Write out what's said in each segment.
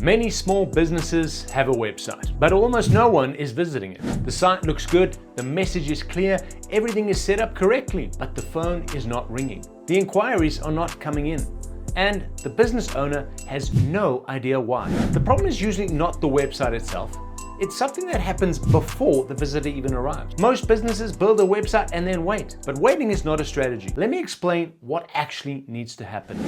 Many small businesses have a website, but almost no one is visiting it. The site looks good, the message is clear, everything is set up correctly, but the phone is not ringing. The inquiries are not coming in, and the business owner has no idea why. The problem is usually not the website itself. It's something that happens before the visitor even arrives. Most businesses build a website and then wait, but waiting is not a strategy. Let me explain what actually needs to happen.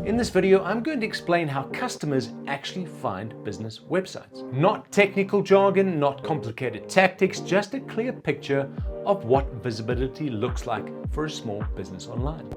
In this video, I'm going to explain how customers actually find business websites. Not technical jargon, not complicated tactics, just a clear picture of what visibility looks like for a small business online.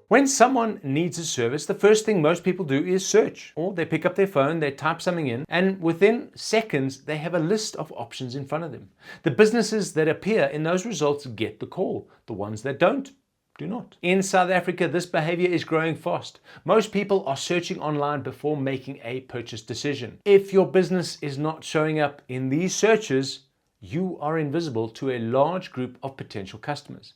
When someone needs a service, the first thing most people do is search, or they pick up their phone, they type something in, and within seconds, they have a list of options in front of them. The businesses that appear in those results get the call. The ones that don't, do not. In South Africa, this behavior is growing fast. Most people are searching online before making a purchase decision. If your business is not showing up in these searches, you are invisible to a large group of potential customers.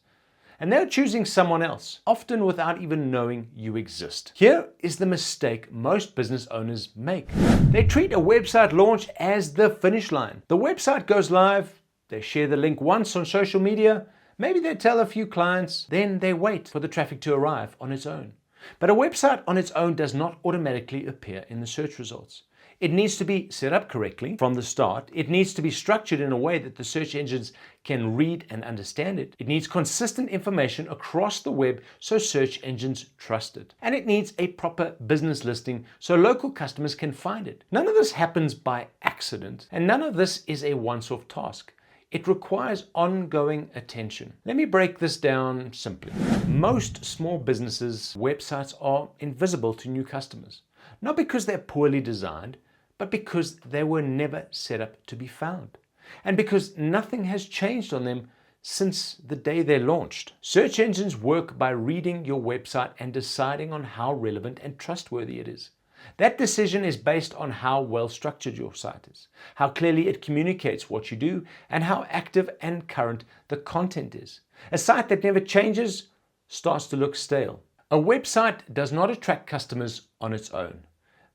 And they're choosing someone else, often without even knowing you exist. Here is the mistake most business owners make. They treat a website launch as the finish line. The website goes live, they share the link once on social media, maybe they tell a few clients, then they wait for the traffic to arrive on its own. But a website on its own does not automatically appear in the search results. It needs to be set up correctly from the start. It needs to be structured in a way that the search engines can read and understand it. It needs consistent information across the web so search engines trust it. And it needs a proper business listing so local customers can find it. None of this happens by accident, and none of this is a once-off task. It requires ongoing attention. Let me break this down simply. Most small businesses' websites are invisible to new customers, not because they're poorly designed, but because they were never set up to be found, and because nothing has changed on them since the day they launched. Search engines work by reading your website and deciding on how relevant and trustworthy it is. That decision is based on how well structured your site is, how clearly it communicates what you do, and how active and current the content is. A site that never changes starts to look stale. A website does not attract customers on its own.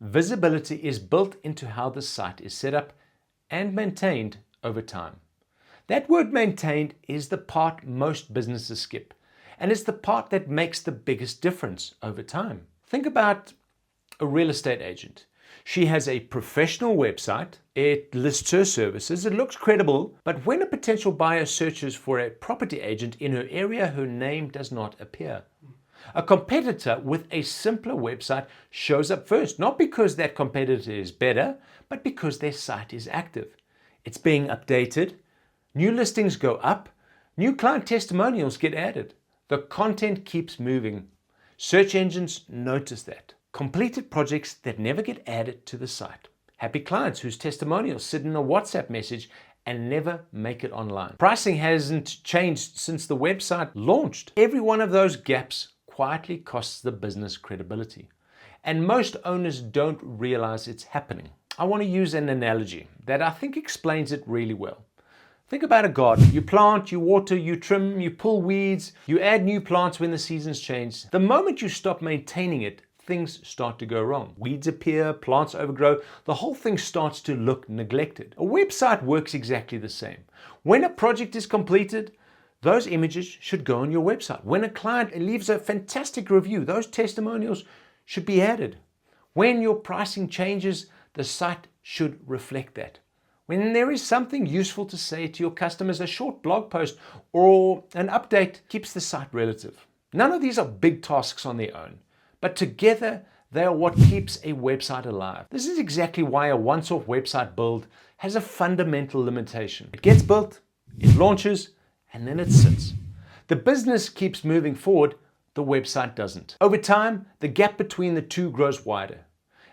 Visibility is built into how the site is set up and maintained over time. That word maintained is the part most businesses skip, and it's the part that makes the biggest difference over time. Think about a real estate agent. She has a professional website, it lists her services, it looks credible, but when a potential buyer searches for a property agent in her area, her name does not appear. A competitor with a simpler website shows up first, not because that competitor is better, but because their site is active. It's being updated, new listings go up, new client testimonials get added. The content keeps moving. Search engines notice that. Completed projects that never get added to the site. Happy clients whose testimonials sit in a WhatsApp message and never make it online. Pricing hasn't changed since the website launched. Every one of those gaps quietly costs the business credibility. And most owners don't realize it's happening. I want to use an analogy that I think explains it really well. Think about a garden. You plant, you water, you trim, you pull weeds, you add new plants when the seasons change. The moment you stop maintaining it, things start to go wrong. Weeds appear, plants overgrow, the whole thing starts to look neglected. A website works exactly the same. When a project is completed, those images should go on your website. When a client leaves a fantastic review, those testimonials should be added. When your pricing changes, the site should reflect that. When there is something useful to say to your customers, a short blog post or an update keeps the site relative. None of these are big tasks on their own, but together they are what keeps a website alive. This is exactly why a once-off website build has a fundamental limitation. It gets built, it launches, and then it sits. The business keeps moving forward, the website doesn't. Over time, the gap between the two grows wider.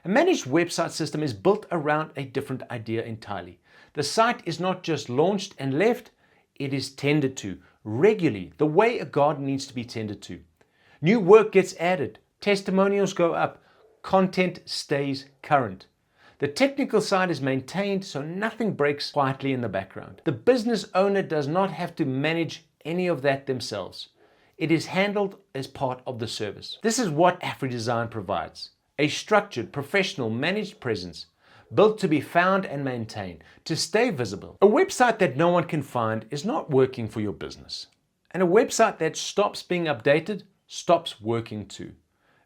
A managed website system is built around a different idea entirely. The site is not just launched and left, it is tended to regularly, the way a garden needs to be tended to. New work gets added, testimonials go up, content stays current. The technical side is maintained so nothing breaks quietly in the background. The business owner does not have to manage any of that themselves. It is handled as part of the service. This is what Afridesign provides. a structured, professional, managed presence built to be found and maintained, to stay visible. A website that no one can find is not working for your business. And a website that stops being updated stops working too.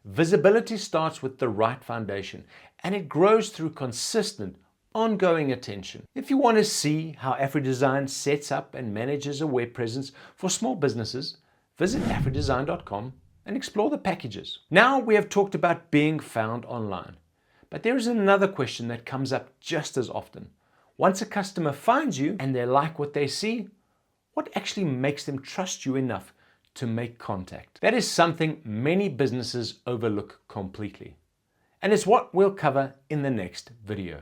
Visibility starts with the right foundation, and it grows through consistent, ongoing attention. If you want to see how Afridesign sets up and manages a web presence for small businesses, visit afridesign.com and explore the packages. Now we have talked about being found online, but there is another question that comes up just as often. Once a customer finds you and they like what they see, what actually makes them trust you enough to make contact? That is something many businesses overlook completely. And it's what we'll cover in the next video.